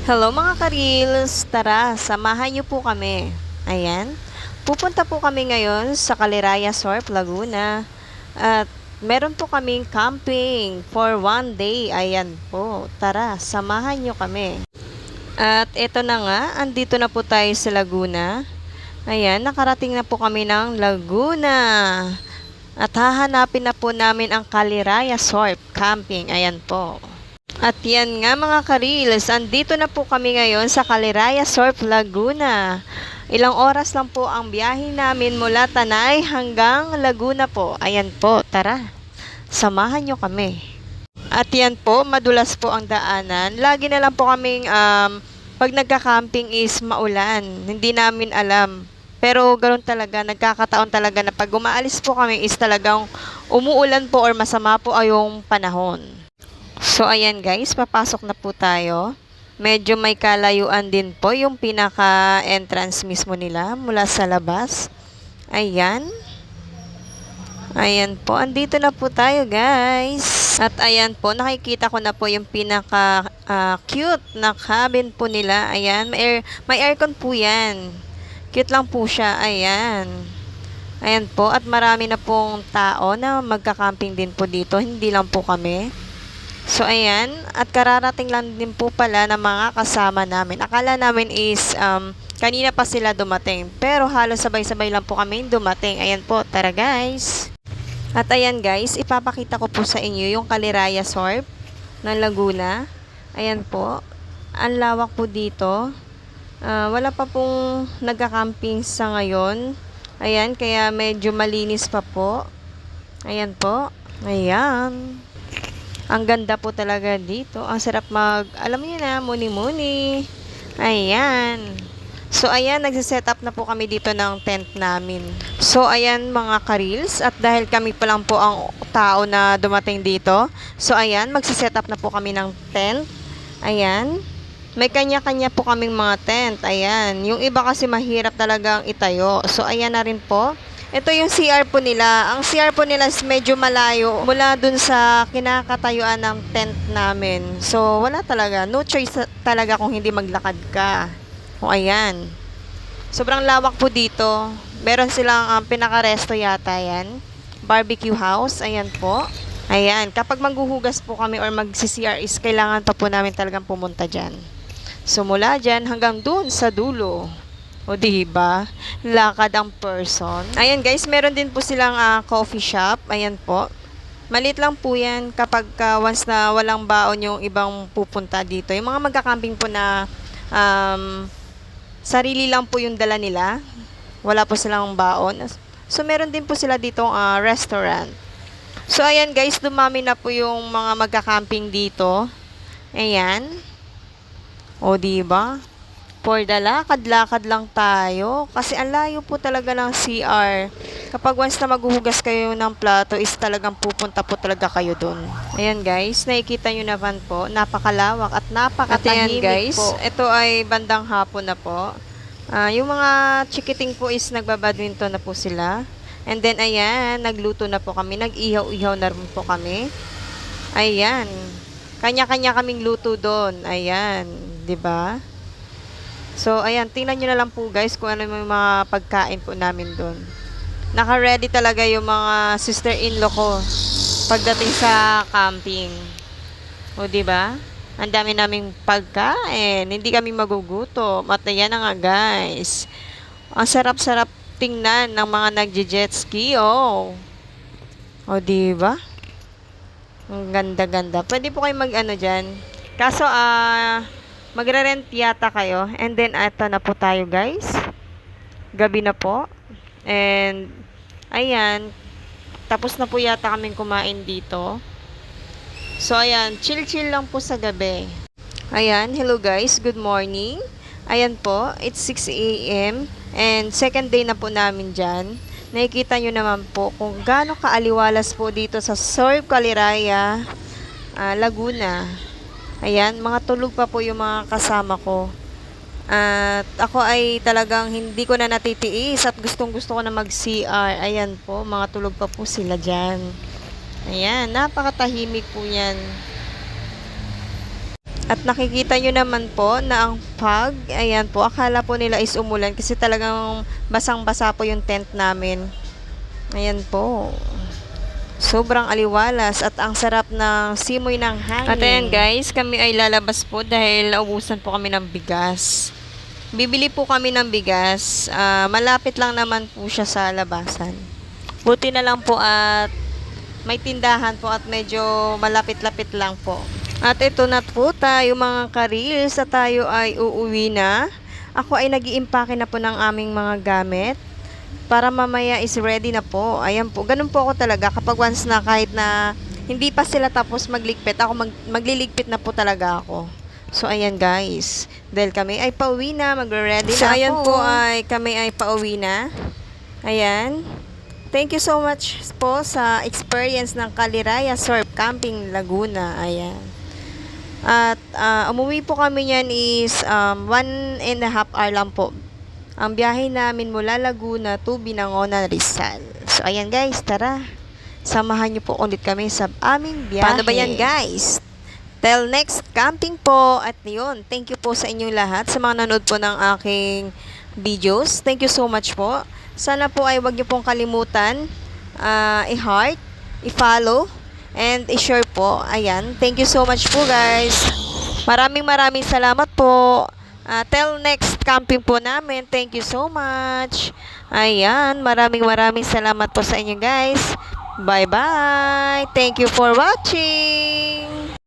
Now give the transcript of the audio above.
Hello mga ka-reels, tara, samahan niyo po kami. Ayan, pupunta po kami ngayon sa Caliraya Surf, Laguna. At meron po kaming camping for 1 day. Ayan po, tara, samahan niyo kami. At eto na nga, andito na po tayo sa Laguna. Ayan, nakarating na po kami ng Laguna. At hahanapin na po namin ang Caliraya Surf Camping. Ayan po. At yan nga mga ka-reels, andito na po kami ngayon sa Caliraya Surf Laguna. Ilang oras lang po ang biyahe namin mula Tanay hanggang Laguna po. Ayan po, tara, samahan nyo kami. At yan po, madulas po ang daanan. Lagi na lang po kaming pag nagka-camping is maulan. Hindi namin alam. Pero ganoon talaga, nagkakataon talaga na pag umaalis po kami is talagang umuulan po or masama po ay yung panahon. So, ayan guys, papasok na po tayo. Medyo may kalayuan din po yung pinaka-entrance mismo nila mula sa labas. Ayan. Ayan po, andito na po tayo guys. At ayan po, nakikita ko na po yung pinaka-cute na cabin po nila. Ayan, may aircon po yan. Cute lang po siya, ayan. Ayan po, at marami na pong tao na magka-camping din po dito. Hindi lang po kami. So, ayan. At kararating lang din po pala ng mga kasama namin. Akala namin is, kanina pa sila dumating. Pero halos sabay-sabay lang po kami dumating. Ayan po. Tara, guys. At ayan, guys. Ipapakita ko po sa inyo yung Caliraya Surf ng Laguna. Ayan po. Ang lawak po dito. Wala pa pong nagka-camping sa ngayon. Ayan. Kaya medyo malinis pa po. Ayan po. Ayan. Ang ganda po talaga dito. Ang sarap alam niyo na, muni-muni. Ayan. So, ayan, nagsiset up na po kami dito ng tent namin. So, ayan mga ka-reels. At dahil kami pa lang po ang tao na dumating dito. So, ayan, magsiset up na po kami ng tent. Ayan. May kanya-kanya po kaming mga tent. Ayan. Yung iba kasi mahirap talagang itayo. So, ayan na rin po. Ito yung CR po nila. Ang CR po nila is medyo malayo mula dun sa kinakatayuan ng tent namin. So, wala talaga. No choice talaga kung hindi maglakad ka. O, ayan. Sobrang lawak po dito. Meron silang pinaka-resto yata yan. Barbecue house. Ayan po. Ayan. Kapag maghuhugas po kami or mag-CR is kailangan pa po namin talagang pumunta dyan. So, mula dyan hanggang dun sa dulo. O, diba? Lakad ang person. Ayan guys, meron din po silang coffee shop. Ayan po. Maliit lang po yan kapag once na walang baon yung ibang pupunta dito. Yung mga magka-camping po na sarili lang po yung dala nila. Wala po silang baon. So, meron din po sila ditong restaurant. So, ayan guys, dumami na po yung mga magka-camping dito. Ayan. O, diba? For the lakad-lakad lang tayo. Kasi ang layo po talaga ng CR. Kapag once na maghuhugas kayo ng plato, is talagang pupunta po talaga kayo dun. Ayan guys, nakikita nyo naman po, napakalawak at napakatahimik guys, po. Ito ay bandang hapon na po. Yung mga chikiting po is nagbabadminton na po sila. And then ayan, nagluto na po kami. Nag-ihaw-ihaw na rin po kami. Ayan. Kanya-kanya kaming luto doon. Ayan. 'Di ba? So, ayan, tingnan nyo na lang po guys kung ano yung mga pagkain po namin doon. Naka-ready talaga yung mga sister-in-law ko pagdating sa camping. O, diba? Ang dami naming pagkain. Hindi kami magugutom. At ayan na nga guys. Ang sarap-sarap tingnan ng mga nagje-jet ski. Oh. O, diba? Ang ganda-ganda. Pwede po kayo mag-ano dyan. Kaso, magre-rent yata kayo. And then, eto na po tayo, guys. Gabi na po. And, ayan. Tapos na po yata kaming kumain dito. So, ayan. Chill-chill lang po sa gabi. Ayan. Hello, guys. Good morning. Ayan po. It's 6 a.m. And, second day na po namin dyan. Nakikita nyo naman po kung gaano kaaliwalas po dito sa Surf Caliraya, Laguna. Ayan, mga tulog pa po yung mga kasama ko. At ako ay talagang hindi ko na natitiis at gustong-gusto ko na mag-CR. Ayan po, mga tulog pa po sila dyan. Ayan, napakatahimik po yan. At nakikita nyo naman po na ang fog, ayan po, akala po nila is umulan kasi talagang basang-basa po yung tent namin. Ayan po. Sobrang aliwalas at ang sarap ng simoy ng hangin. At ayan guys, kami ay lalabas po dahil naubusan po kami ng bigas. Bibili po kami ng bigas. Malapit lang naman po siya sa labasan. Buti na lang po at may tindahan po at medyo malapit-lapit lang po. At ito na po tayo mga karils at tayo ay uuwi na. Ako ay nag-iimpake na po ng aming mga gamit para mamaya is ready na po. Ayan po, ganun po ako talaga kapag once na kahit na hindi pa sila tapos magligpit, ako magliligpit na po talaga ako. So ayan guys, dahil kami ay pauwi na, magre-ready na ako. So ayan po ay kami ay pauwi na. Ayan. Thank you so much po sa experience ng Kaliraya Surf Camping Laguna. Ayan. At umuwi po kami niyan is 1.5 hour lang po. Ang biyahe namin mula Laguna to Binangonan, Rizal. So ayan guys, tara. Samahan niyo po ulit kami sa aming biyahe. Paano ba yan guys? Till next camping po. At yun, thank you po sa inyong lahat sa mga nanood po ng aking videos. Thank you so much po. Sana po ay wag niyo pong kalimutan i-heart, i-follow, and i-share po. Ayan. Thank you so much po guys. Maraming salamat po. Till next camping po namin. Thank you so much. Ayan. Maraming salamat po sa inyo guys. Bye-bye. Thank you for watching.